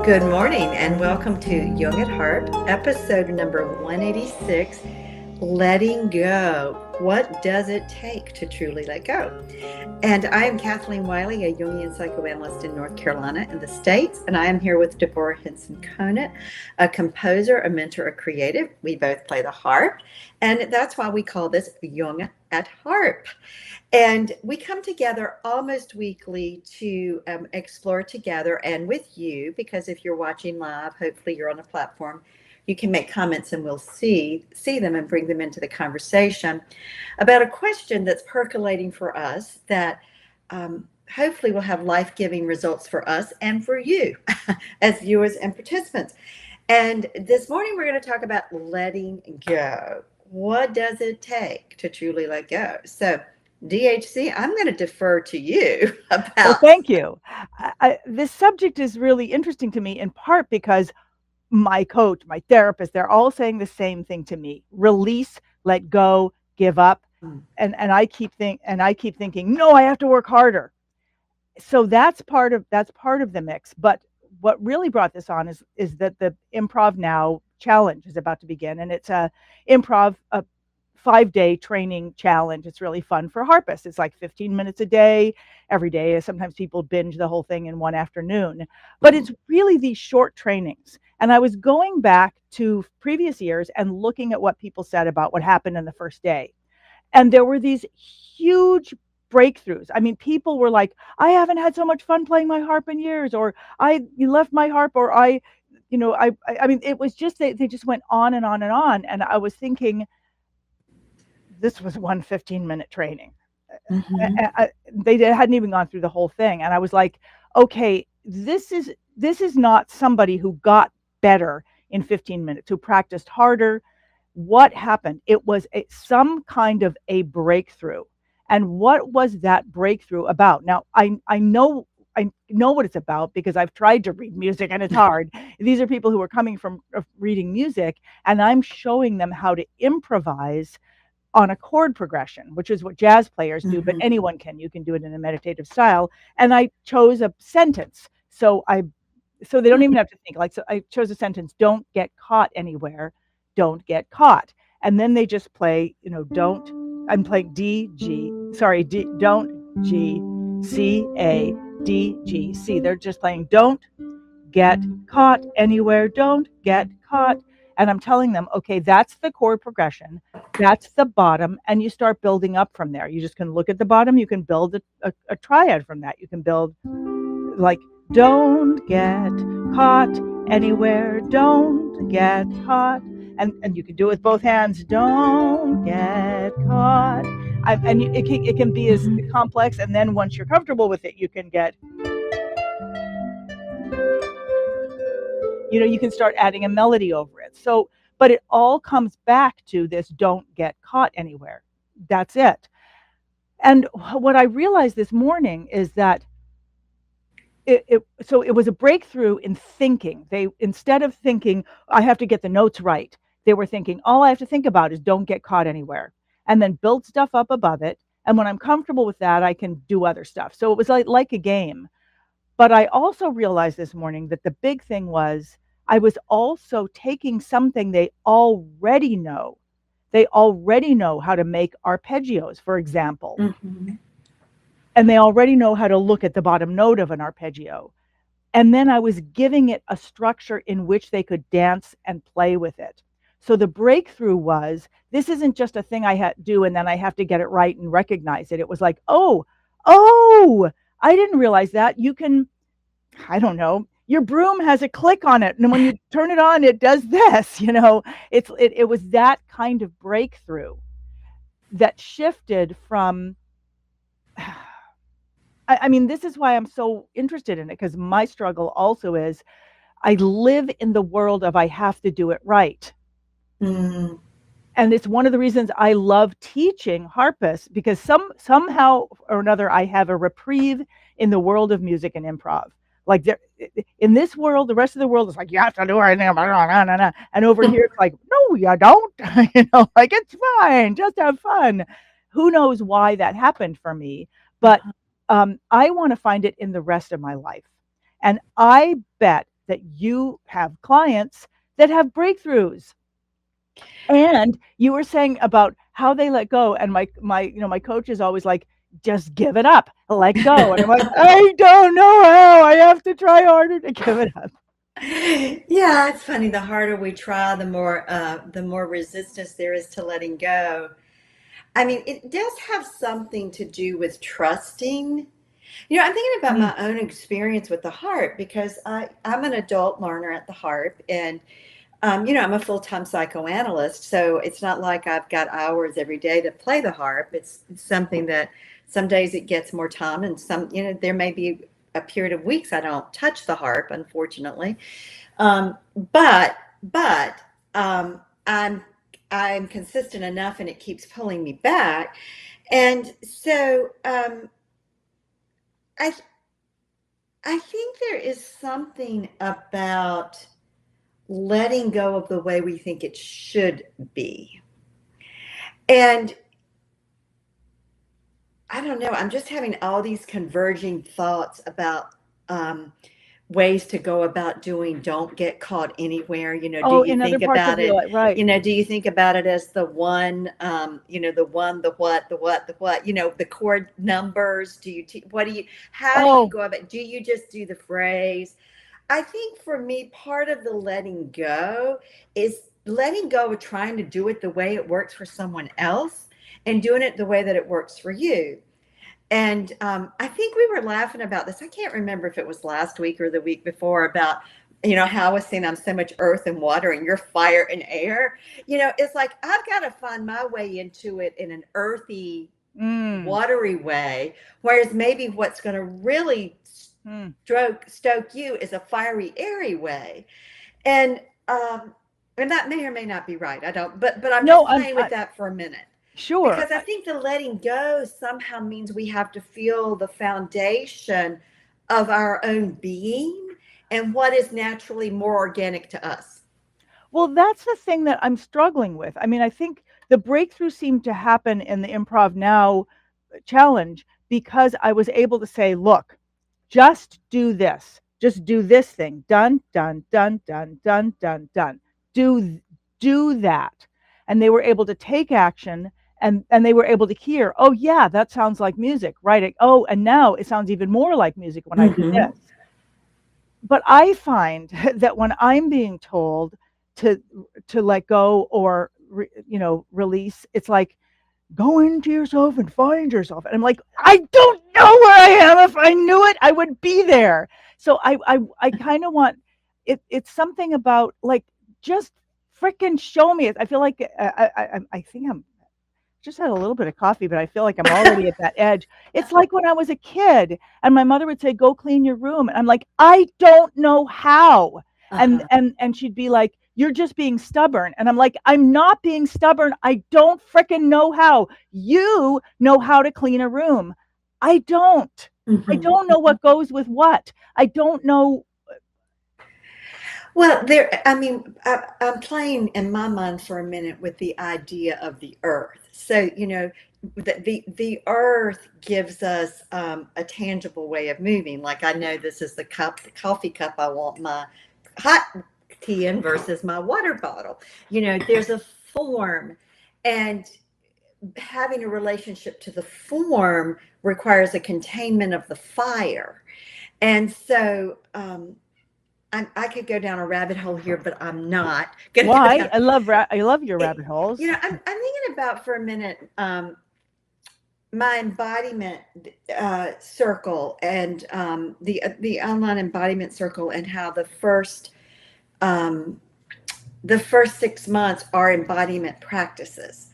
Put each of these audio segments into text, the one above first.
Good morning and welcome to Jung at Harp, episode number 186, Letting Go. What does it take to truly let go? And I am Kathleen Wiley, a Jungian psychoanalyst in North Carolina in the States, and I am here with Deborah Henson-Conant, a composer, a mentor, a creative. We both play the harp, and that's why we call this Jung at Harp. And we come together almost weekly to explore together and with you, because if you're watching live, hopefully you're on a platform, you can make comments and we'll see them and bring them into the conversation about a question that's percolating for us that hopefully will have life-giving results for us and for you as viewers and participants. And this morning we're going to talk about letting go. What does it take to truly let go? So DHC, I'm going to defer to you about. Well, thank you. This subject is really interesting to me in part because my coach, my therapist, they're all saying the same thing to me: release, let go, give up. And I keep thinking, no, I have to work harder. So that's part of the mix. But what really brought this on is that the Improv Now challenge is about to begin, and it's a 5-day training challenge. It's really fun for harpists. It's like 15 minutes a day, every day. Sometimes people binge the whole thing in one afternoon, but it's really these short trainings. And I was going back to previous years and looking at what people said about what happened in the first day. And there were these huge breakthroughs. I mean, people were like, I haven't had so much fun playing my harp in years, or you left my harp, or I mean, it was just, they just went on and on and on. And I was thinking, this was one 15-minute training. They hadn't even gone through the whole thing. And I was like, okay, this is not somebody who got better in 15 minutes, who practiced harder. What happened? It was some kind of a breakthrough. And what was that breakthrough about? Now, I know what it's about because I've tried to read music and it's hard. These are people who are coming from reading music, and I'm showing them how to improvise on a chord progression, which is what jazz players do, but anyone can. You can do it in a meditative style. And I chose a sentence. So they don't even have to think. So I chose a sentence: don't get caught anywhere, don't get caught. And then they just play, I'm playing D, don't, G, C, A, D, G, C. They're just playing don't get caught anywhere, don't get caught. And I'm telling them, okay, that's the chord progression. That's the bottom. And you start building up from there. You just can look at the bottom. You can build a triad from that. You can build like, don't get caught anywhere. Don't get caught. And you can do it with both hands. Don't get caught. It can be as complex. And then once you're comfortable with it, you can get, you can start adding a melody over it. So, but it all comes back to this: don't get caught anywhere. That's it. And what I realized this morning is that it was a breakthrough in thinking. Instead of thinking, I have to get the notes right, they were thinking, all I have to think about is don't get caught anywhere, and then build stuff up above it. And when I'm comfortable with that, I can do other stuff. So it was like a game. But I also realized this morning that the big thing was I was also taking something they already know. They already know how to make arpeggios, for example. And they already know how to look at the bottom note of an arpeggio. And then I was giving it a structure in which they could dance and play with it. So the breakthrough was, this isn't just a thing I do and then I have to get it right and recognize it. It was like, oh, I didn't realize that. You can, I don't know, your broom has a click on it, and when you turn it on, it does this. It was that kind of breakthrough that shifted from. I mean, this is why I'm so interested in it, because my struggle also is I live in the world of I have to do it right. And it's one of the reasons I love teaching harpists, because somehow or another I have a reprieve in the world of music and improv. Like in this world, the rest of the world is like, you have to do it. And over here, it's like, no, you don't. Like, it's fine. Just have fun. Who knows why that happened for me? But I want to find it in the rest of my life. And I bet that you have clients that have breakthroughs. And you were saying about how they let go, and my coach is always like, just give it up, let go. And I'm like, I don't know how. I have to try harder to give it up. Yeah, it's funny. The harder we try, the more resistance there is to letting go. I mean, it does have something to do with trusting. I'm thinking about Mm, my own experience with the harp because I'm an adult learner at the harp, and I'm a full-time psychoanalyst, so it's not like I've got hours every day to play the harp. It's something that some days it gets more time, and there may be a period of weeks I don't touch the harp, unfortunately. Um, but but I'm consistent enough, and it keeps pulling me back. And so I I think there is something about letting go of the way we think it should be. And I don't know, I'm just having all these converging thoughts about ways to go about doing don't get caught anywhere. Do oh, you in other think parts of about your it? life, right? Do you think about it as the one, the one, the what, the chord numbers? How do you Oh, go about it? Do you just do the phrase? I think for me, part of the letting go is letting go of trying to do it the way it works for someone else and doing it the way that it works for you. And I think we were laughing about this. I can't remember if it was last week or the week before about, how I was saying I'm so much earth and water and you're fire and air. It's like I've got to find my way into it in an earthy, mm, watery way. Whereas maybe what's going to really mm. stoke you is a fiery, airy way. And um, and that may or may not be right. I don't, but I'm No, just playing with that for a minute sure. because I think the letting go somehow means we have to feel the foundation of our own being and what is naturally more organic to us. Well, that's the thing that I'm struggling with. I mean, I think the breakthrough seemed to happen in the Improv Now challenge because I was able to say, look, just do this. Just do this thing. Done, done, done, done, done, done, done. Do do that. And they were able to take action, and they were able to hear, oh yeah, that sounds like music, right? Oh, and now it sounds even more like music when I do Mm-hmm. this. But I find that when I'm being told to let go or release, it's like go into yourself and find yourself. And I'm like, I don't know where I am. If I knew it, I would be there. So I kind of want it. It's something about like just freaking show me it. I feel like I think I'm just had a little bit of coffee, but I feel like I'm already at that edge. It's like when I was a kid and my mother would say, "Go clean your room." And I'm like, "I don't know how." And Uh-huh. she'd be like, "You're just being stubborn." And I'm like, "I'm not being stubborn. I don't fricking know how. You know how to clean a room. I don't. I Mm-hmm. don't know what goes with what. I don't know." Well, I mean, I'm playing in my mind for a minute with the idea of the earth. So, the earth gives us a tangible way of moving. Like I know this is the coffee cup I want my hot tea in versus my water bottle. There's a form, and having a relationship to the form requires a containment of the fire. And so, I could go down a rabbit hole here, but I'm not going to go Why? down. I love your It, rabbit holes. I'm thinking about for a minute my embodiment circle and the online embodiment circle and how um, the first 6 months are embodiment practices,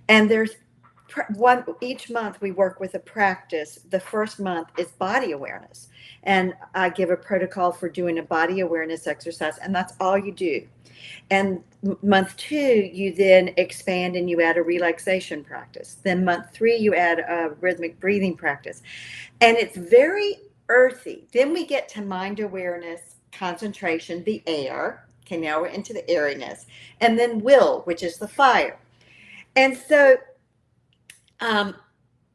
and there's one each month we work with a practice. The first month is body awareness, and I give a protocol for doing a body awareness exercise, and that's all you do. And month two, you then expand and you add a relaxation practice. Then month three, you add a rhythmic breathing practice. And it's very earthy. Then we get to mind awareness, concentration, the air. Okay, now we're into the airiness. And then will, which is the fire. And so um,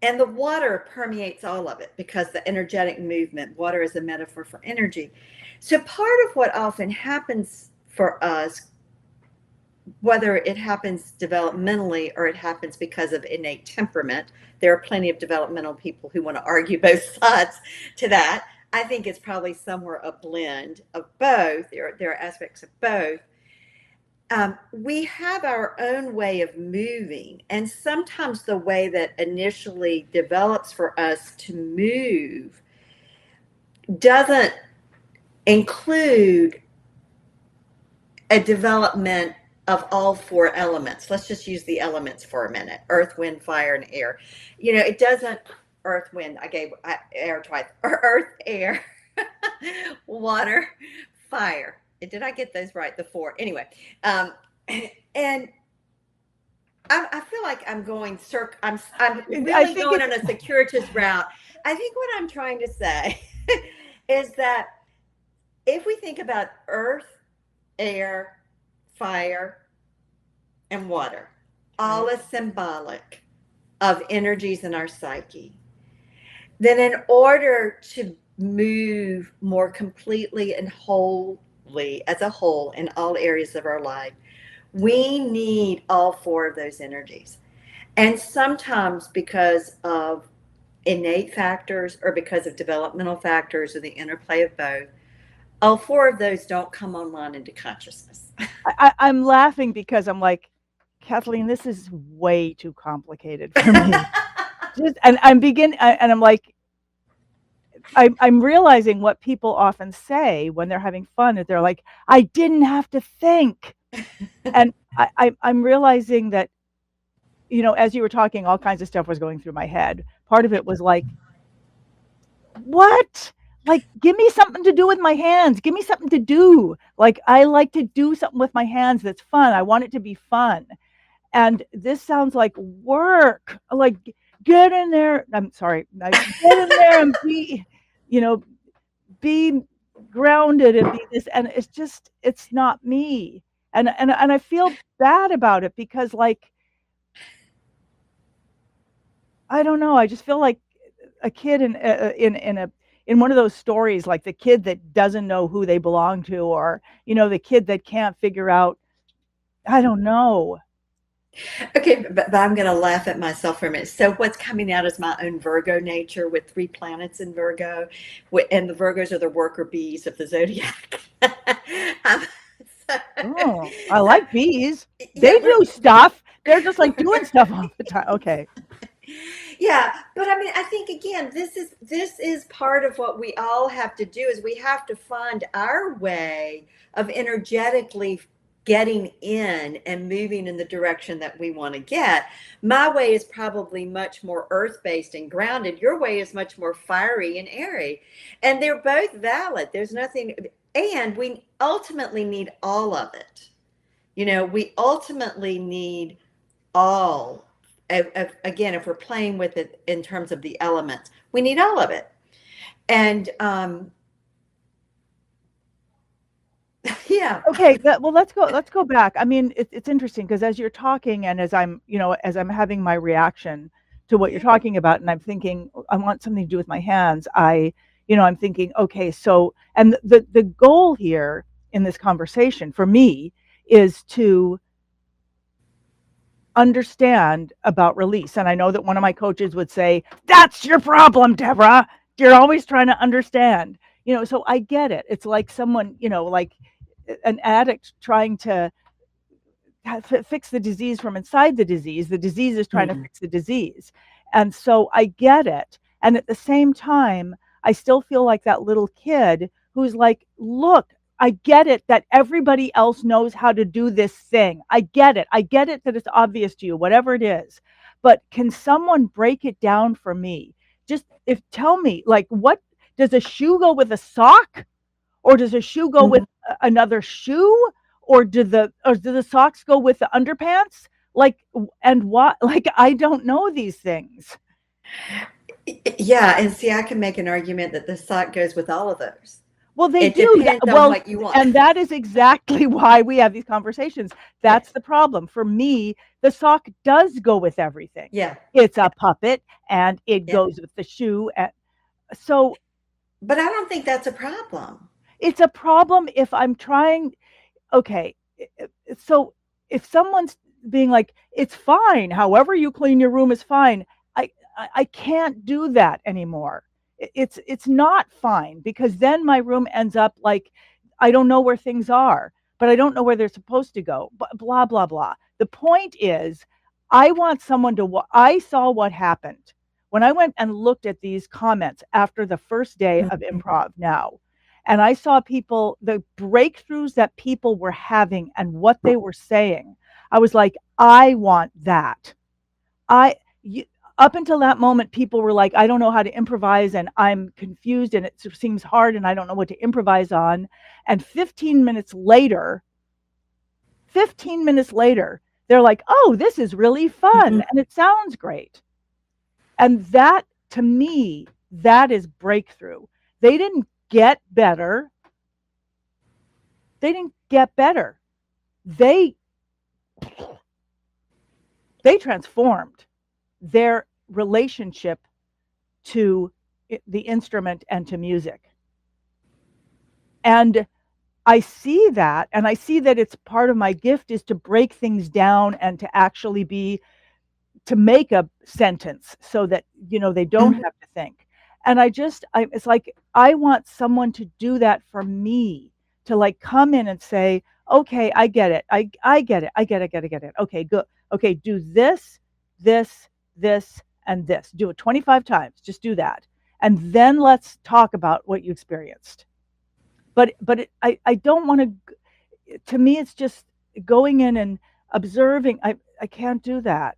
And the water permeates all of it because the energetic movement, water is a metaphor for energy. So part of what often happens for us, whether it happens developmentally or it happens because of innate temperament, there are plenty of developmental people who want to argue both sides to that. I think it's probably somewhere a blend of both. There are aspects of both. We have our own way of moving, and sometimes the way that initially develops for us to move doesn't include a development of all four elements. Let's just use the elements for a minute: earth, wind, fire, and air. It doesn't. Earth, wind, I gave air twice. Earth, air, water, fire. Did I get those right? The four. Anyway, and I feel like I'm going I'm really going on a circuitous route. I think what I'm trying to say is that if we think about earth, air, fire, and water, all is symbolic of energies in our psyche, then in order to move more completely and wholly as a whole in all areas of our life, we need all four of those energies. And sometimes because of innate factors or because of developmental factors or the interplay of both, all four of those don't come online into consciousness. I'm laughing because I'm like, Kathleen, this is way too complicated for me. And I'm like, I'm realizing what people often say when they're having fun is they're like, I didn't have to think. And I'm realizing that, as you were talking, all kinds of stuff was going through my head. Part of it was like, what? Like, give me something to do with my hands. Give me something to do. Like, I like to do something with my hands that's fun. I want it to be fun. And this sounds like work. Like, get in there. I'm sorry. Get in there and be grounded and be this. And it's not me. And I feel bad about it because, like, I don't know. I just feel like a kid in one of those stories, like the kid that doesn't know who they belong to, or the kid that can't figure out. I don't know. Okay, but I'm going to laugh at myself for a minute. So what's coming out is my own Virgo nature with 3 planets in Virgo, and the Virgos are the worker bees of the zodiac. Oh, I like bees. They do stuff. They're just like doing stuff all the time. Okay. Yeah, but I mean, I think again, this is part of what we all have to do is we have to find our way of energetically getting in and moving in the direction that we want to get. My way is probably much more earth-based and grounded. Your way is much more fiery and airy. And they're both valid. There's nothing, and we ultimately need all of it. We ultimately need all. Again, if we're playing with it in terms of the elements, we need all of it. And yeah. Okay. Well, let's go back. I mean, it's interesting because as you're talking and as I'm having my reaction to what you're talking about, and I'm thinking, I want something to do with my hands. I'm thinking, okay, so, and the goal here in this conversation for me is to understand about release. And I know that one of my coaches would say, that's your problem, Deborah. You're always trying to understand, so I get it. It's like someone, like an addict trying to fix the disease from inside the disease. The disease is trying to fix the disease. And so I get it. And at the same time, I still feel like that little kid who's like, look, I get it that everybody else knows how to do this thing. I get it. I get it that it's obvious to you, whatever it is. But can someone break it down for me? Tell me, like, what does a shoe go with a sock? Or does a shoe go with another shoe? Or do the socks go with the underpants? Like, and what? Like, I don't know these things. Yeah, and see, I can make an argument that the sock goes with all of those. Well, they It do that. depends on Well, what you want. and that is exactly why we have these conversations. Yeah. That's the problem. For me, the sock does go with everything. Yeah. It's a puppet and it Yeah. goes with the shoe. And so But I don't think that's a problem. it's a problem if I'm trying. Okay. So if someone's being like, it's fine, however you clean your room is fine, I can't do that anymore. It's not fine, because then my room ends up like I don't know where things are, but I don't know where they're supposed to go. Blah blah blah. The point is, I want someone to. I saw what happened when I went and looked at these comments after the first day of Mhm. improv now. And I saw people, the breakthroughs that people were having and what they were saying. I was like, I want that. I you, Up until that moment, people were like, I don't know how to improvise and I'm confused and it seems hard and I don't know what to improvise on. And 15 minutes later, they're like, oh, this is really fun Mhm. and it sounds great. And that, to me, that is breakthrough. They didn't get better. They didn't get better. They transformed their relationship to the instrument and to music. And I see that, and I see that it's part of my gift is to break things down and to actually be, to make a sentence so that, they don't Mhm. have to think. And it's like, I want someone to do that for me, to like come in and say, okay, I get it. I get it. I get it. Get it. Okay, good. Okay, do this, this, and this. Do it 25 times. Just do that. And then let's talk about what you experienced. I don't want to me, it's just going in and observing. I can't do that.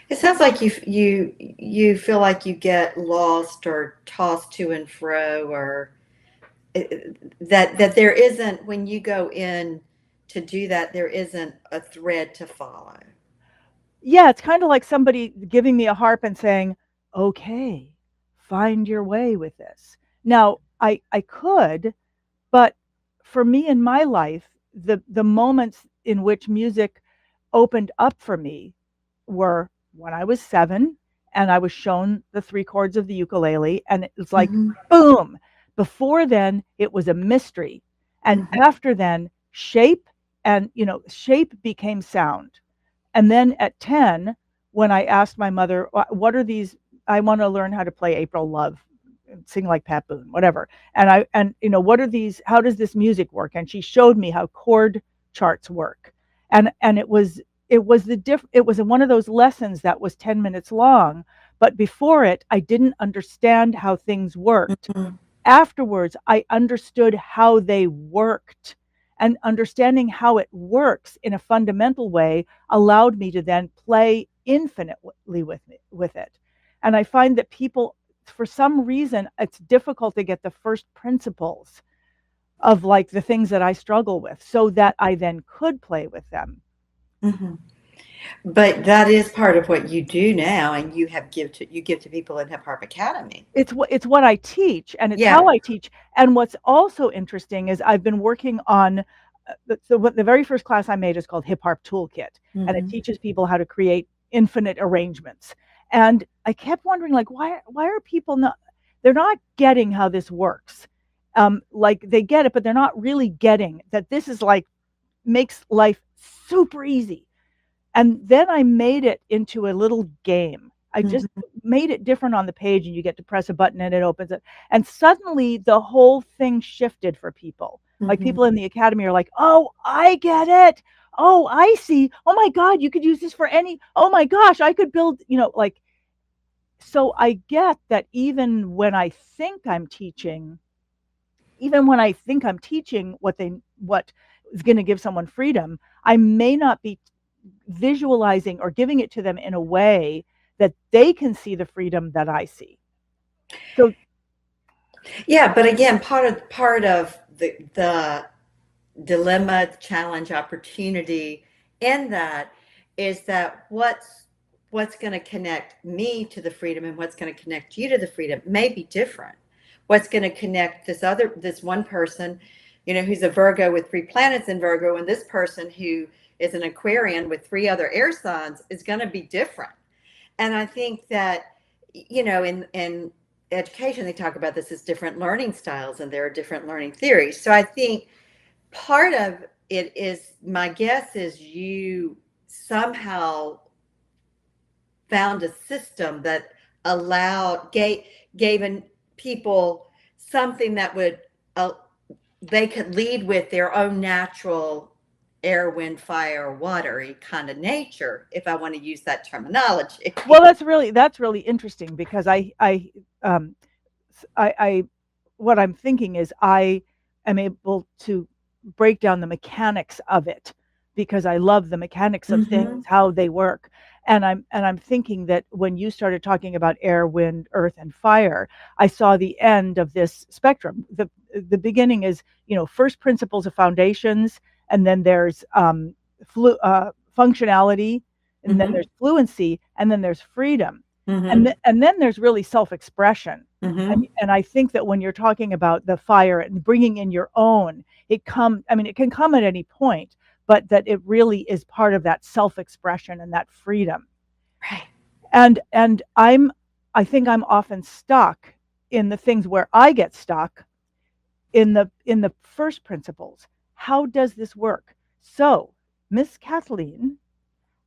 It sounds like you feel like you get lost or tossed to and fro, or that there isn't, when you go in to do that, there isn't a thread to follow. Yeah, it's kind of like somebody giving me a harp and saying, "Okay, find your way with this." Now, I could, but for me in my life, the moments in which music opened up for me were when I was 7 and I was shown the 3 chords of the ukulele, and it was like, Mhm. boom. Before then, it was a mystery. And Mhm. after then, shape became sound. And then at 10, when I asked my mother, what are these? I want to learn how to play April Love, sing like Pat Boone, whatever. What are these? How does this music work? And she showed me how chord charts work. And it was one of those lessons that was 10 minutes long. But before it, I didn't understand how things worked. Mhm. Afterwards, I understood how they worked, and understanding how it works in a fundamental way allowed me to then play infinitely with it. And I find that people, for some reason, it's difficult to get the first principles of like the things that I struggle with so that I then could play with them. Mhm. But that is part of what you do now, and you give to people in Hip Hop Academy. It's what I teach, and it's how Yeah. I teach. And what's also interesting is I've been working on the very first class I made is called Hip Harp Toolkit, and it Mhm. teaches people how to create infinite arrangements. And I kept wondering, like, why are people not? They're not getting how this works. Like they get it, but they're not really getting that this is like makes life super easy. And then I made it into a little game. I just Mhm. made it different on the page, and you get to press a button and it opens it. And suddenly the whole thing shifted for people. Like Mhm. people in the academy are like, oh, I get it. Oh, I see. Oh my God, you could use this for any. Oh my gosh, I could build, like, so I get that even when I think I'm teaching what is going to give someone freedom, I may not be visualizing or giving it to them in a way that they can see the freedom that I see. So Yeah, but again, part of the dilemma, challenge, opportunity in that is that what's going to connect me to the freedom and what's going to connect you to the freedom may be different. what's going to connect this one person, who's a Virgo with 3 planets in Virgo, and this person who is an Aquarian with 3 other air signs is going to be different. And I think that, in education, they talk about this as different learning styles, and there are different learning theories. So I think part of it is, my guess is, you somehow found a system that gave people something that would, they could lead with their own natural air, wind, fire, watery kind of nature, if I want to use that terminology. Well, that's really interesting, because what I'm thinking is I am able to break down the mechanics of it, because I love the mechanics of things, how they work. And I'm thinking that when you started talking about air, wind, earth, and fire, I saw the end of this spectrum. The beginning is, first principles of foundations, and then there's functionality, and then there's fluency, and then there's freedom, and then there's really self-expression. And I think that when you're talking about the fire and bringing in your own, it can come at any point, but that it really is part of that self-expression and that freedom. Right. And I think I'm often stuck in the things where I get stuck in the first principles. How does this work? So, Miss Kathleen,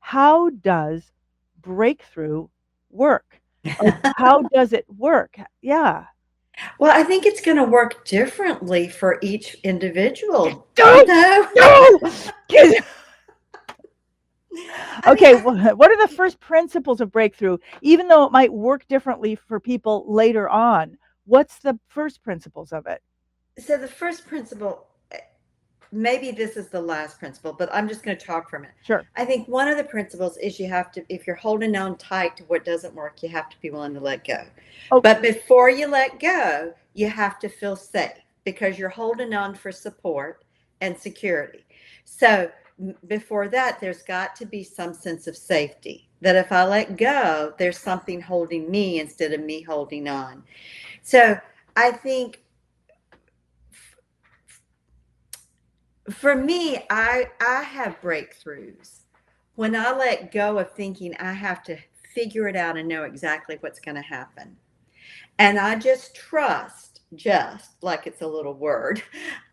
how does breakthrough work? How does it work? Yeah. Well, I think it's going to work differently for each individual. No. Okay, what are the first principles of breakthrough? Even though it might work differently for people later on, what's the first principles of it? So the first principle, maybe this is the last principle, but I'm just going to talk for a minute. Sure. I think one of the principles is, you have to, if you're holding on tight to what doesn't work, you have to be willing to let go. Okay. But before you let go, you have to feel safe, because you're holding on for support and security. So before that, there's got to be some sense of safety, that if I let go, there's something holding me instead of me holding on. So I think, for me, I have breakthroughs when I let go of thinking I have to figure it out and know exactly what's going to happen. And I just trust, just like it's a little word,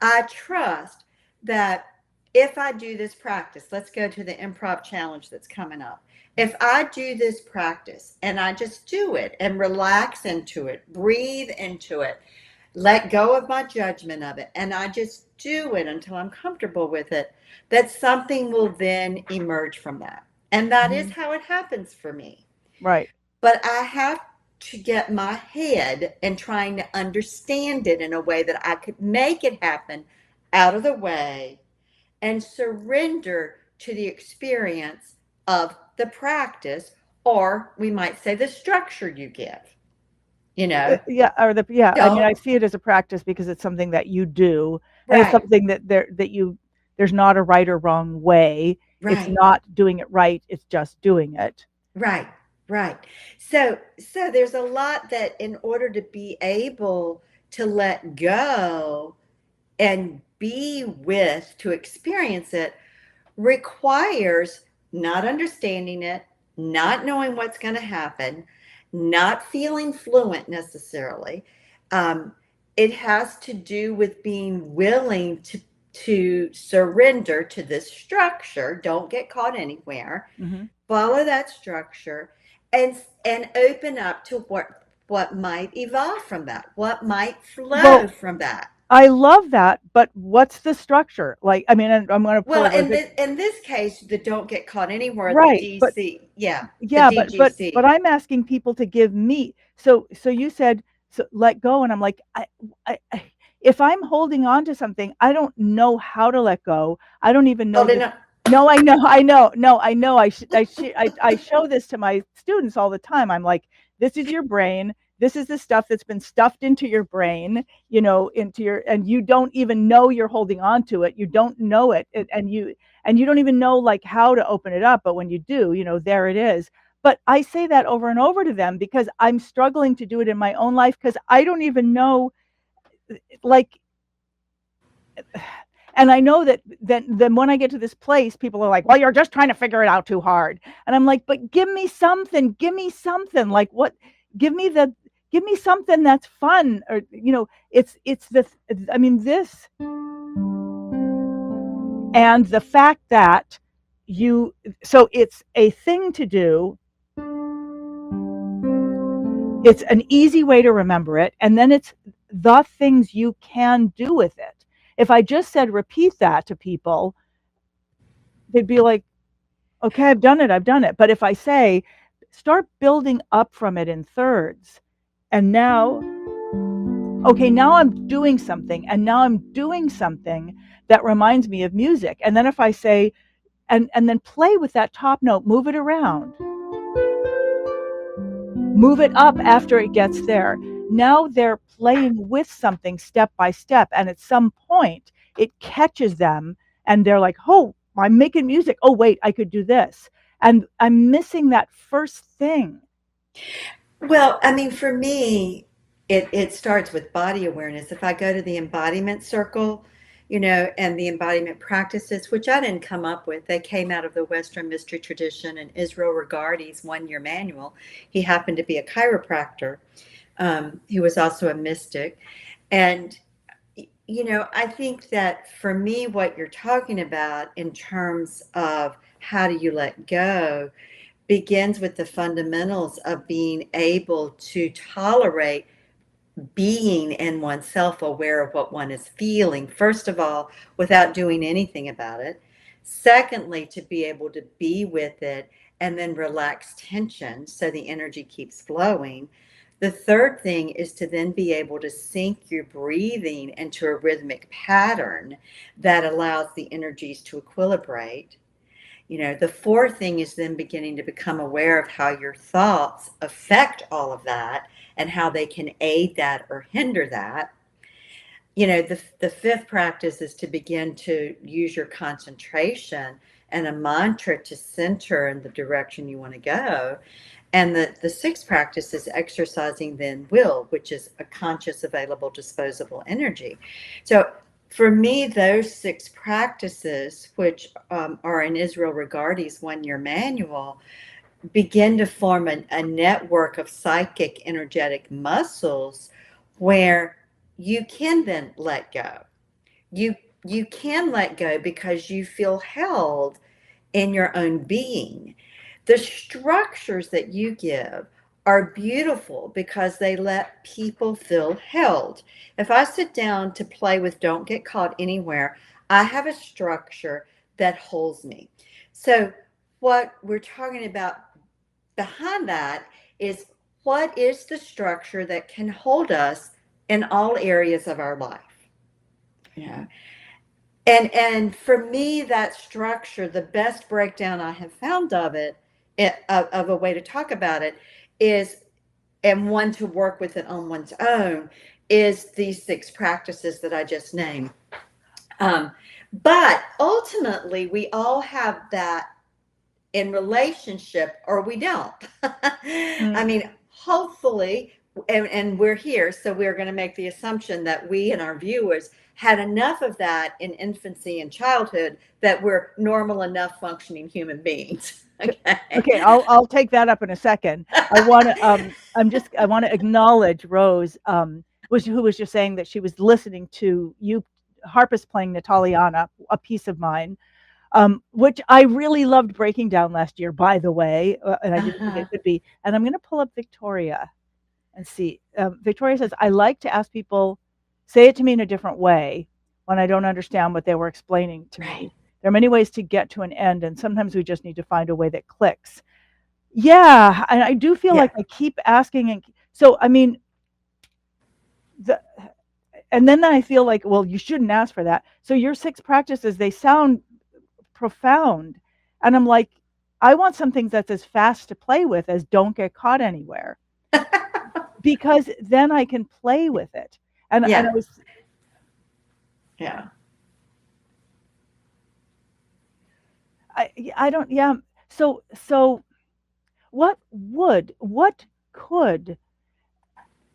I trust that if I do this practice, let's go to the improv challenge that's coming up. If I do this practice and I just do it and relax into it, breathe into it, let go of my judgment of it, and I just do it until I'm comfortable with it, that something will then emerge from that. And that is how it happens for me. Right. But I have to get my head and trying to understand it in a way that I could make it happen out of the way and surrender to the experience of the practice, or we might say the structure you give. Yeah, I mean, I see it as a practice because it's something that you do, and it's something that there's not a right or wrong way. Right. It's not doing it right, it's just doing it. Right. So there's a lot that, in order to be able to let go and be with, to experience it, requires not understanding it, not knowing what's going to happen, not feeling fluent necessarily. It has to do with being willing to surrender to this structure. Don't get caught anywhere. Follow that structure and open up to what might evolve from that, what might flow from that. I love that, but what's the structure? Like, I mean, I'm going to pull in this case, the don't get caught anywhere, right, the DC, but I'm asking people to give me. So you said, so let go, and I'm like, I if I'm holding on to something, I don't know how to let go. I don't even know. No, I know. No, I know. I show this to my students all the time. I'm like, this is your brain. This is the stuff that's been stuffed into your brain, and you don't even know you're holding on to it. You don't know it. And you don't even know like how to open it up. But when you do, there it is. But I say that over and over to them because I'm struggling to do it in my own life because I don't even know, like, and I know that then when I get to this place, people are like, well, you're just trying to figure it out too hard. And I'm like, but give me something, like what, give me something that's fun, or, it's the, I mean, this, and the fact that so it's a thing to do. It's an easy way to remember it. And then it's the things you can do with it. If I just said, repeat that to people, they'd be like, okay, I've done it. But if I say, start building up from it in thirds, and now, okay, now I'm doing something, and now I'm doing something that reminds me of music. And then if I say, and then play with that top note, move it around, move it up after it gets there. Now they're playing with something step by step, and at some point it catches them, and they're like, oh, I'm making music. Oh, wait, I could do this. And I'm missing that first thing. Well, I mean, for me, it starts with body awareness. If I go to the embodiment circle, and the embodiment practices, which I didn't come up with, they came out of the Western mystery tradition and Israel Regardie's 1-year manual. He happened to be a chiropractor, who was also a mystic. And, I think that for me, what you're talking about in terms of how do you let go begins with the fundamentals of being able to tolerate being in oneself, aware of what one is feeling, first of all, without doing anything about it. Secondly, to be able to be with it and then relax tension so the energy keeps flowing. The third thing is to then be able to sync your breathing into a rhythmic pattern that allows the energies to equilibrate. The fourth thing is then beginning to become aware of how your thoughts affect all of that and how they can aid that or hinder that. The fifth practice is to begin to use your concentration and a mantra to center in the direction you want to go. And the sixth practice is exercising then will, which is a conscious, available, disposable energy. So for me, those six practices, which are in Israel Regardie's 1-year manual, begin to form a network of psychic energetic muscles where you can then let go. You can let go because you feel held in your own being. The structures that you give are beautiful because they let people feel held. If I sit down to play with Don't Get Caught Anywhere, I have a structure that holds me. So what we're talking about behind that is, what is the structure that can hold us in all areas of our life? Yeah. And for me, that structure, the best breakdown I have found of it, of a way to talk about it is, and one to work with it on one's own, is these six practices that I just named. But ultimately, we all have that in relationship, or we don't. I mean, hopefully, and we're here, so we're going to make the assumption that we and our viewers had enough of that in infancy and childhood that we're normal enough functioning human beings. Okay, I'll take that up in a second. I want to I want to acknowledge Rose, who was just saying that she was listening to you harpist playing Nataliana, a piece of mine, which I really loved breaking down last year, by the way, and I didn't think it could be. And I'm going to pull up Victoria and see. Victoria says, I like to ask people, say it to me in a different way when I don't understand what they were explaining to me. There are many ways to get to an end, and sometimes we just need to find a way that clicks. Yeah, and I do feel like I keep asking, and so I mean, and then I feel like, well, you shouldn't ask for that. So your six practices, they sound profound, and I'm like, I want something that's as fast to play with as Don't Get Caught Anywhere, because then I can play with it. And I was, I don't, so what could,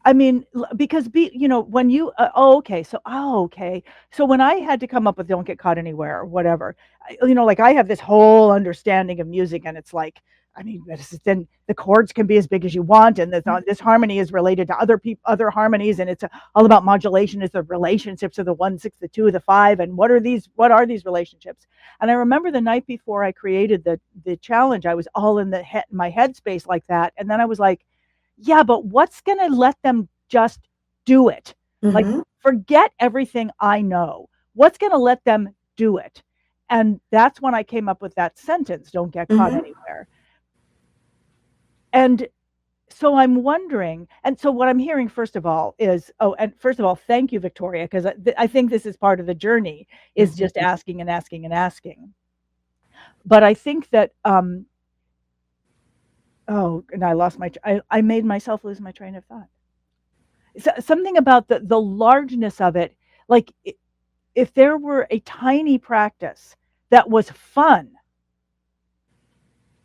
I mean, because when you, okay. So when I had to come up with "Don't Get Caught Anywhere" or whatever, like I have this whole understanding of music, and it's like, I mean, then the chords can be as big as you want, and this harmony is related to other harmonies, and it's all about modulation. It's the relationships of the 1/6, the 2, the 5, and what are these relationships? And I remember the night before I created the challenge, I was all in my headspace like that, and then I was like, yeah, but what's going to let them just do it? Like, Mm-hmm. forget everything I know. What's going to let them do it? And that's when I came up with that sentence, "Don't get caught Mm-hmm. anywhere." And so I'm wondering, and so what I'm hearing, first of all, is, and first of all, thank you, Victoria, because I think this is part of the journey, is just Mm-hmm. asking and asking and asking. But I think that, and I made myself lose my train of thought. Something about the largeness of it, like, if there were a tiny practice that was fun,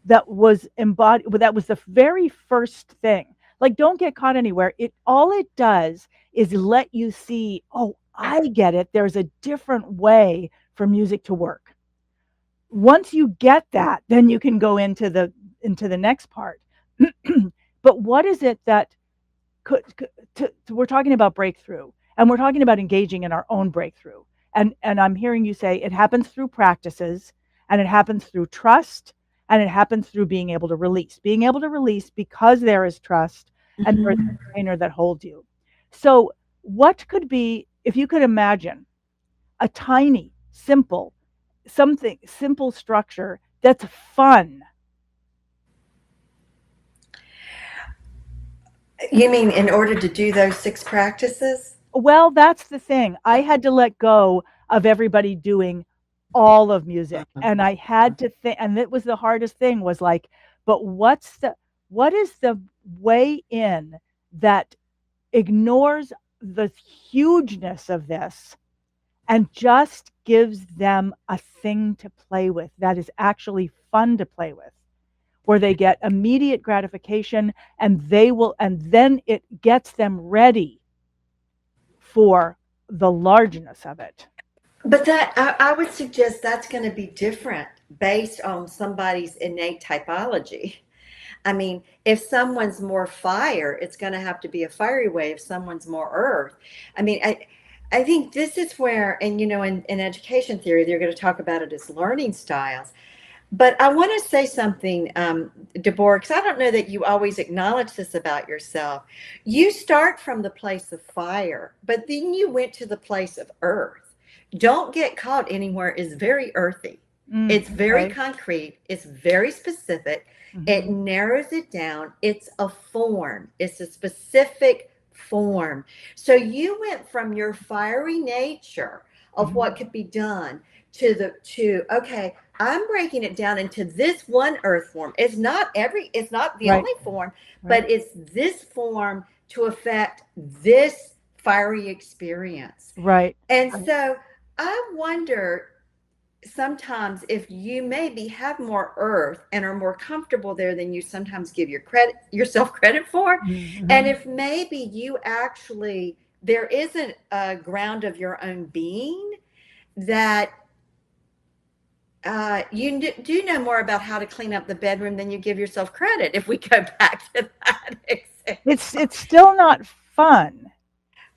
that was embodied, that was the very first thing, like "Don't Get Caught Anywhere," all it does is let you see, oh, I get it, there's a different way for music to work. Once you get that, then you can go into the next part. But what is it that we're talking about breakthrough, and we're talking about engaging in our own breakthrough, and I'm hearing you say it happens through practices, and it happens through trust, and it happens through being able to release because there is trust, and there's Mm-hmm. a trainer that holds you. So what could be, if you could imagine a tiny, simple structure that's fun? You mean in order to do those 6 practices? Well, that's the thing. I had to let go of everybody doing all of music, and I had to think, and it was the hardest thing, was like, but what is the way in that ignores the hugeness of this and just gives them a thing to play with that is actually fun to play with, where they get immediate gratification, and then it gets them ready for the largeness of it. But I would suggest that's going to be different based on somebody's innate typology. I mean, if someone's more fire, it's going to have to be a fiery way. If someone's more earth, I mean, I think this is where, and in education theory, they're going to talk about it as learning styles. But I want to say something, Deborah, because I don't know that you always acknowledge this about yourself. You start from the place of fire, but then you went to the place of earth. "Don't Get Caught Anywhere" is very earthy. It's very Okay. concrete. It's very specific. It Hmm. narrows it down. It's a form. It's a specific form. So you went from your fiery nature of what Hmm. could be done to okay, I'm breaking it down into this one earth form. It's not the Right. only form, Right. but it's this form to affect this fiery experience. Right. And Right. so I wonder sometimes if you maybe have more earth and are more comfortable there than you sometimes give yourself credit for. And Hmm. if maybe you actually, there isn't a ground of your own being that you do know more about how to clean up the bedroom than you give yourself credit, if we go back to that example. It's still not fun.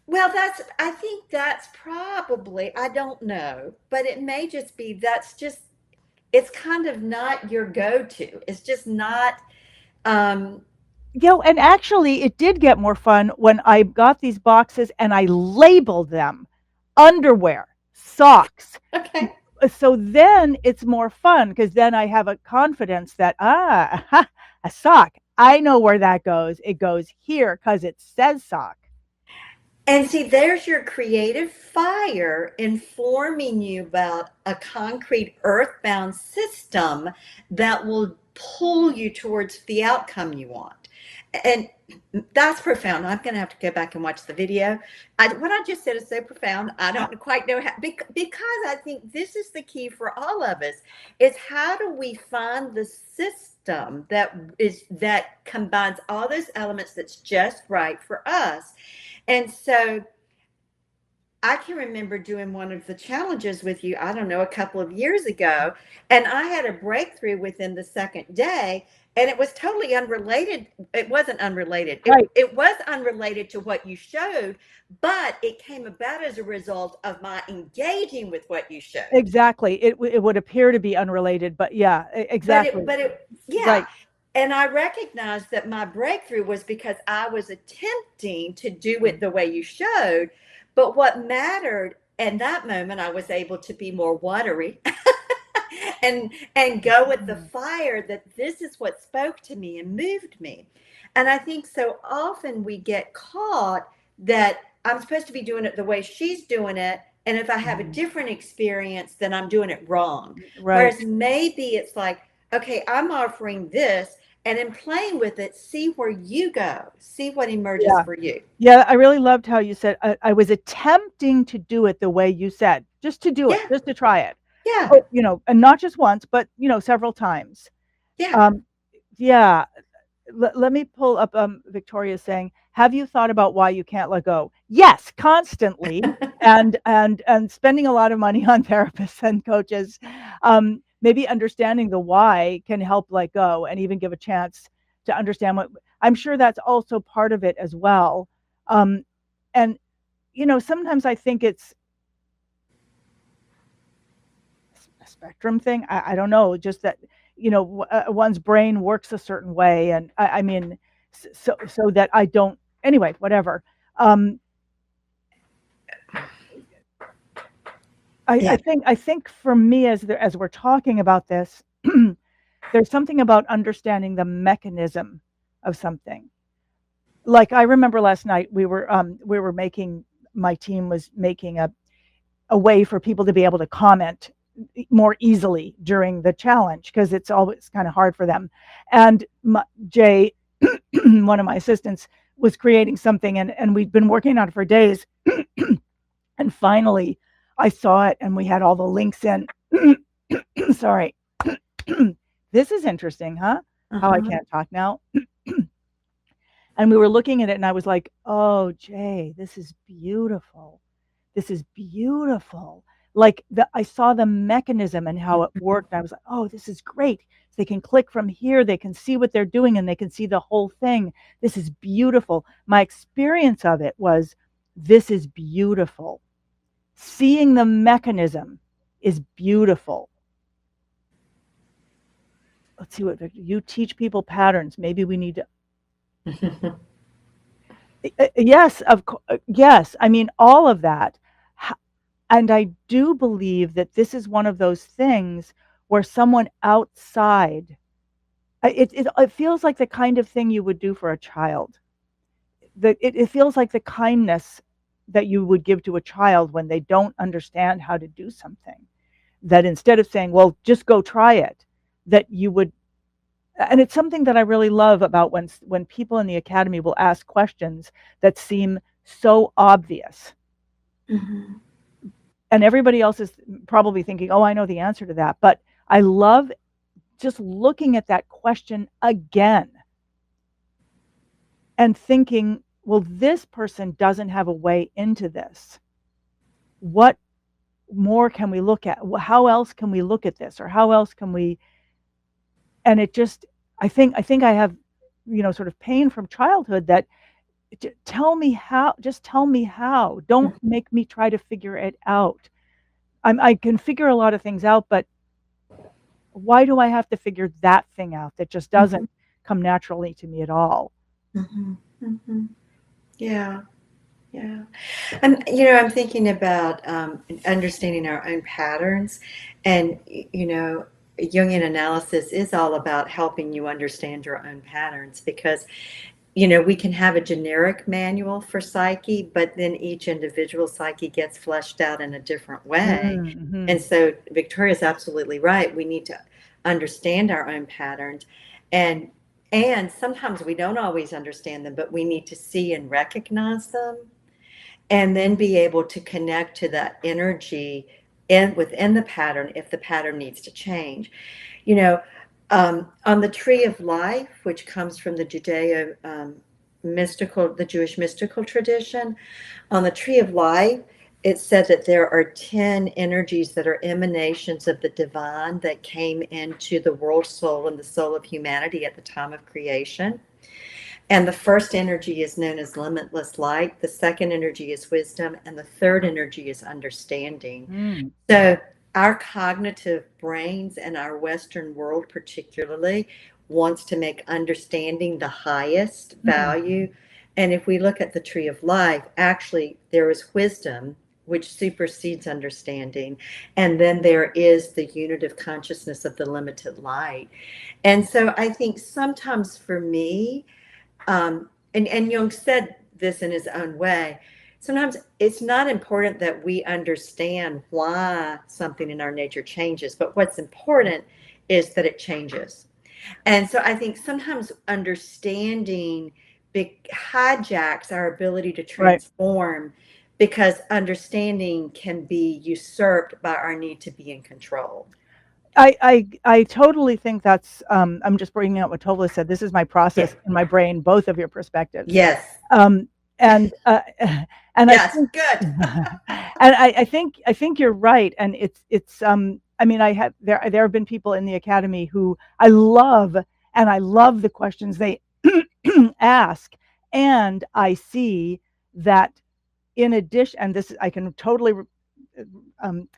Well, I think that's probably, I don't know, but it may just be, it's kind of not your go-to. It's just not, um, And actually, it did get more fun when I got these boxes and I labeled them underwear, socks. okay. So then it's more fun because then I have a confidence that, a sock, I know where that goes. It goes here because it says sock. And see, there's your creative fire informing you about a concrete earthbound system that will pull you towards the outcome you want. And that's profound. I'm going to have to go back and watch the video. What I just said is so profound. I don't quite know how, because I think this is the key for all of us, is how do we find the system that combines all those elements that's just right for us. And so I can remember doing one of the challenges with you, I don't know, a couple of years ago, and I had a breakthrough within the second day, and it was totally unrelated. It wasn't unrelated. Right. It was unrelated to what you showed, but it came about as a result of my engaging with what you showed. Exactly. It would appear to be unrelated, but yeah, exactly. Yeah. Right. And I recognized that my breakthrough was because I was attempting to do it the way you showed. But what mattered in that moment, I was able to be more watery and go with the fire, that this is what spoke to me and moved me. And I think so often we get caught that I'm supposed to be doing it the way she's doing it. And if I have a different experience, then I'm doing it wrong. Right. Whereas maybe it's like, okay, I'm offering this, and in playing with it, see where you go, see what emerges Yeah. for you. Yeah, I really loved how you said, I was attempting to do it the way you said, just to do it, Yeah. just to try it. Yeah. Oh, and not just once, but, several times. Yeah. Yeah. Let me pull up, Victoria saying, have you thought about why you can't let go? Yes, constantly. And spending a lot of money on therapists and coaches. Maybe understanding the why can help let go and even give a chance to understand what. I'm sure that's also part of it as well. And sometimes I think it's a spectrum thing. I don't know, just that one's brain works a certain way, and I mean, so that I don't. Anyway, whatever. I think for me, as we're talking about this, there's something about understanding the mechanism of something. Like, I remember last night we were making, my team was making a way for people to be able to comment more easily during the challenge, because it's always kind of hard for them. And Jay, one of my assistants, was creating something, and we'd been working on it for days. And finally I saw it, and we had all the links in. Sorry. This is interesting, huh? How I can't talk now. And we were looking at it, and I was like, oh, Jay, this is beautiful. This is beautiful. Like, I saw the mechanism and how it worked. I was like, oh, this is great. So they can click from here. They can see what they're doing, and they can see the whole thing. This is beautiful. My experience of it was, this is beautiful. Seeing the mechanism is beautiful. Let's see what you teach people patterns. Maybe we need to. Yes, of course. Yes, I mean, all of that. And I do believe that this is one of those things where someone outside, it feels like the kind of thing you would do for a child. It feels like the kindness that you would give to a child when they don't understand how to do something. That instead of saying, well, just go try it, that you would. And it's something that I really love about when people in the academy will ask questions that seem so obvious. Mm-hmm. And everybody else is probably thinking, oh, I know the answer to that. But I love just looking at that question again and thinking, well, this person doesn't have a way into this. What more can we look at? How else can we look at this? Or how else can we? And it just, I think I have, sort of pain from childhood that, tell me how, just tell me how. Don't make me try to figure it out. I can figure a lot of things out, but why do I have to figure that thing out that just doesn't come naturally to me at all? Mm-hmm. Mm-hmm. Yeah. Yeah. And, I'm thinking about understanding our own patterns. And, Jungian analysis is all about helping you understand your own patterns, because we can have a generic manual for psyche, but then each individual psyche gets fleshed out in a different way. Mm-hmm. And so Victoria's absolutely right. We need to understand our own patterns. And And sometimes we don't always understand them, but we need to see and recognize them and then be able to connect to that energy within the pattern if the pattern needs to change. You know, on the tree of life, which comes from the Judeo mystical, the Jewish mystical tradition, on the tree of life, it said that there are 10 energies that are emanations of the divine that came into the world soul and the soul of humanity at the time of creation. And the first energy is known as limitless light. The second energy is wisdom. And the third energy is understanding. Mm. So, our cognitive brains and our Western world, particularly, wants to make understanding the highest Mm. value. And if we look at the tree of life, actually, there is wisdom, which supersedes understanding. And then there is the unitive consciousness of the limited light. And so, I think sometimes for me, and Jung said this in his own way. Sometimes it's not important that we understand why something in our nature changes, but what's important is that it changes. And so I think sometimes understanding hijacks our ability to Right. transform because understanding can be usurped by our need to be in control. I totally think that's, I'm just bringing out what Tova said. This is my Yeah. process in my brain, both of your perspectives. Yes. Um, and and I Yes. think, Good. and I think you're right. And it's I mean, there have been people in the academy who I love, and I love the questions they ask, and I see that in addition, and this I can totally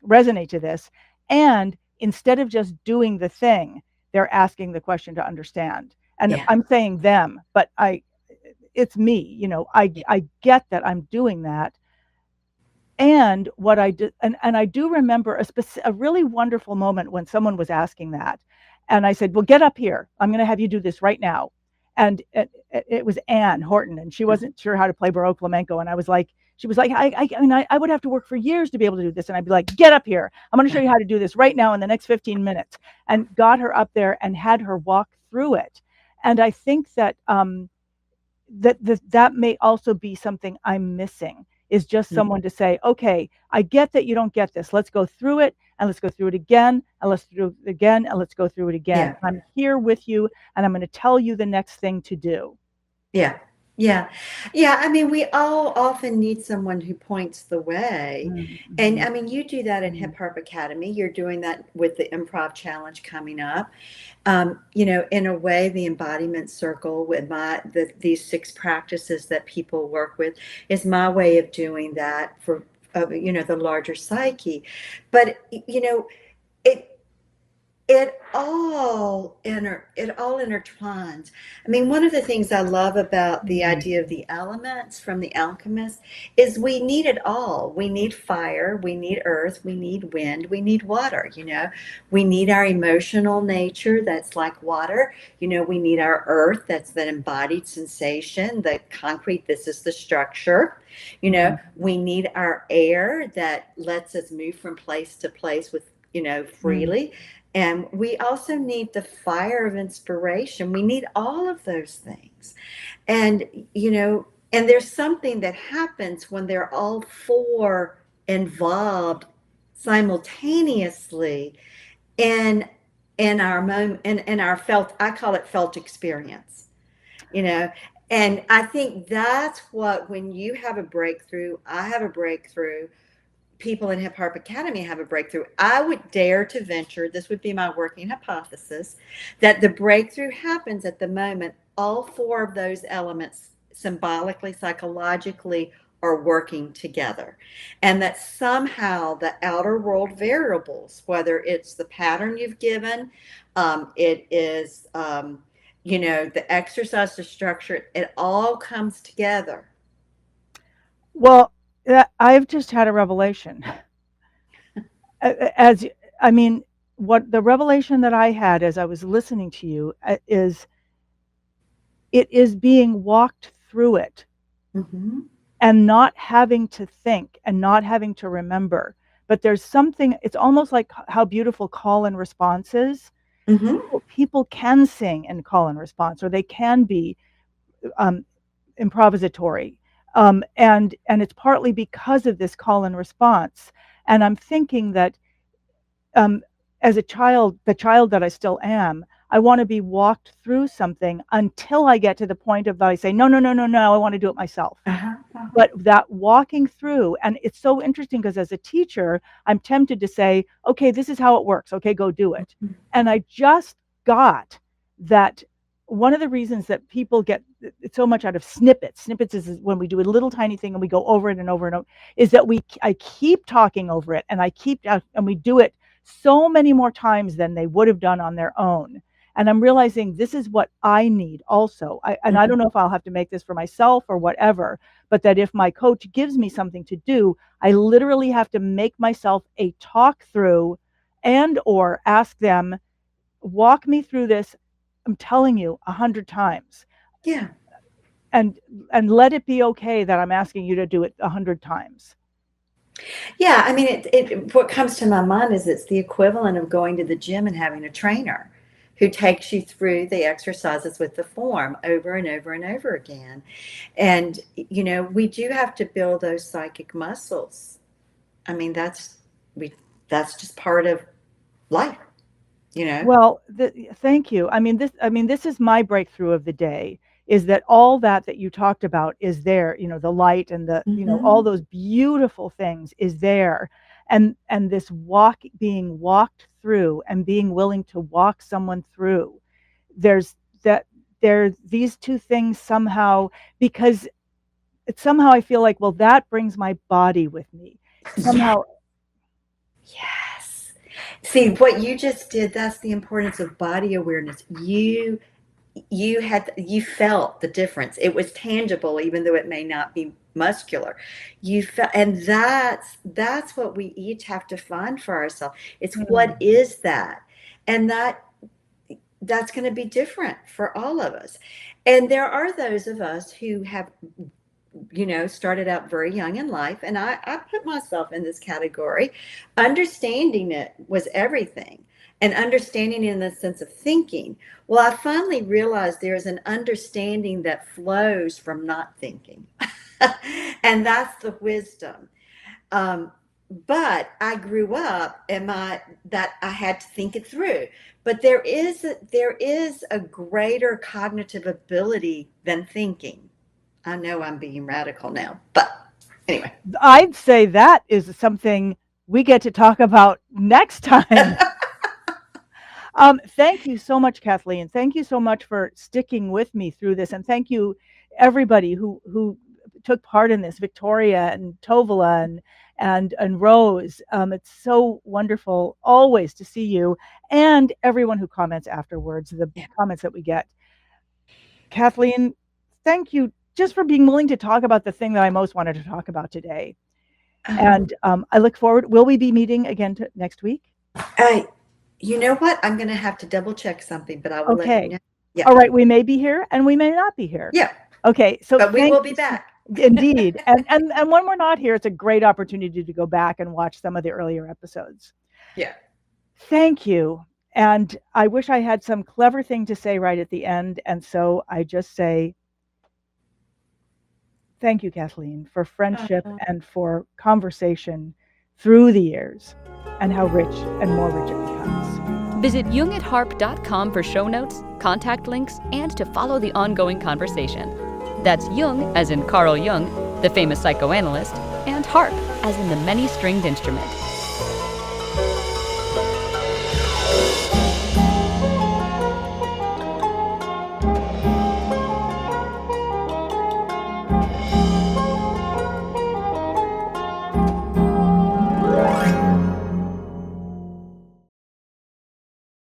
resonate to this. And instead of just doing the thing, they're asking the question to understand. And Yeah. I'm saying them, but it's me. I get that I'm doing that. And what I did, and I do remember a really wonderful moment when someone was asking that, and I said, "Well, get up here. I'm going to have you do this right now." And it was Anne Horton, and she wasn't sure how to play Baroque flamenco, and I was like, she was like, I mean, I would have to work for years to be able to do this, and I'd be like, "Get up here. I'm going to show you how to do this right now in the next 15 minutes," and got her up there and had her walk through it. And I think that that may also be something I'm missing, is just Mhm. someone to say, okay, I get that you don't get this. Let's go through it, and let's go through it again, and let's do it again, and let's go through it again. Yeah. I'm here with you, and I'm going to tell you the next thing to do. Yeah. Yeah. Yeah. I mean, we all often need someone who points the way. And Mm-hmm. I mean, you do that in Mm-hmm. Hip Harp Academy. You're doing that with the improv challenge coming up. In a way, the embodiment circle with these 6 practices that people work with is my way of doing that for, the larger psyche. But, it, it all intertwines. I mean, one of the things I love about the Mm-hmm. idea of the elements from the alchemist is we need it all. We need fire, we need earth, we need wind, we need water. We need our emotional nature that's like water. We need our earth, that's that embodied sensation, the concrete, this is the structure. Mm-hmm. We need our air that lets us move from place to place with Mm-hmm. freely. And we also need the fire of inspiration. We need all of those things. And, and there's something that happens when they're all 4 involved simultaneously in our moment, in our felt, I call it felt experience, you know. And I think that's what, when you have a breakthrough, I have a breakthrough, people in Hip Harp Academy have a breakthrough. I would dare to venture, this would be my working hypothesis, that the breakthrough happens at the moment all 4 of those elements, symbolically, psychologically, are working together. And that somehow the outer world variables, whether it's the pattern you've given, it is, the exercise, the structure, it all comes together. Well, I've just had a revelation. As I mean, what the revelation that I had as I was listening to you is, it is being walked through it Mm-hmm. and not having to think and not having to remember. But there's something, it's almost like how beautiful call and response is. Mm-hmm. People can sing and call and response, or they can be um, improvisatory. And it's partly because of this call and response. And I'm thinking that um, as a child, the child that I still am, I want to be walked through something until I get to the point of I say, no, no, no, no, no, I want to do it myself. Uh-huh. Uh-huh. But that walking through, and it's so interesting because as a teacher, I'm tempted to say, okay, this is how it works. Okay, go do it. And I just got that one of the reasons that people get so much out of snippets is when we do a little tiny thing and we go over it and over and over, is that I keep talking over it and and we do it so many more times than they would have done on their own. And I'm realizing this is what I need also. I don't know if I'll have to make this for myself or whatever, but that if my coach gives me something to do, I literally have to make myself a talk through and or ask them, walk me through this. I'm telling you 100 times. Yeah. And let it be okay that I'm asking you to do it 100 times. Yeah, I mean, what comes to my mind is it's the equivalent of going to the gym and having a trainer who takes you through the exercises with the form over and over and over again. And, we do have to build those psychic muscles. I mean, that's just part of life, Well, thank you. I mean, this is my breakthrough of the day, is that all that you talked about is there, the light and the, all those beautiful things is there. And this being walked through and being willing to walk someone through, these two things somehow, because somehow I feel like, well, that brings my body with me somehow. Yes. See, what you just did, that's the importance of body awareness. You felt the difference. It was tangible, even though it may not be muscular. You felt, and that's what we each have to find for ourselves. It's what is that? And that's going to be different for all of us. And there are those of us who have started out very young in life, and I put myself in this category. Understanding it was everything, and understanding in the sense of thinking. Well, I finally realized there's an understanding that flows from not thinking, and that's the wisdom. But I grew up that I had to think it through. But there is a greater cognitive ability than thinking. I know I'm being radical now, but anyway. I'd say that is something we get to talk about next time. Thank you so much, Kathleen. Thank you so much for sticking with me through this. And thank you, everybody who took part in this, Victoria and Tovala and Rose. It's so wonderful always to see you, and everyone who comments afterwards, the comments that we get. Kathleen, thank you just for being willing to talk about the thing that I most wanted to talk about today. And I look forward. Will we be meeting again next week? You know what? I'm going to have to double check something, but I will let you know. Yeah. All right. We may be here and we may not be here. Yeah. Okay. But we will be back. Indeed. And when we're not here, it's a great opportunity to go back and watch some of the earlier episodes. Yeah. Thank you. And I wish I had some clever thing to say right at the end. And so I just say, thank you, Kathleen, for friendship and for conversation through the years, and how rich and more rich it becomes. Visit jungatharp.com for show notes, contact links, and to follow the ongoing conversation. That's Jung, as in Carl Jung, the famous psychoanalyst, and harp, as in the many-stringed instrument.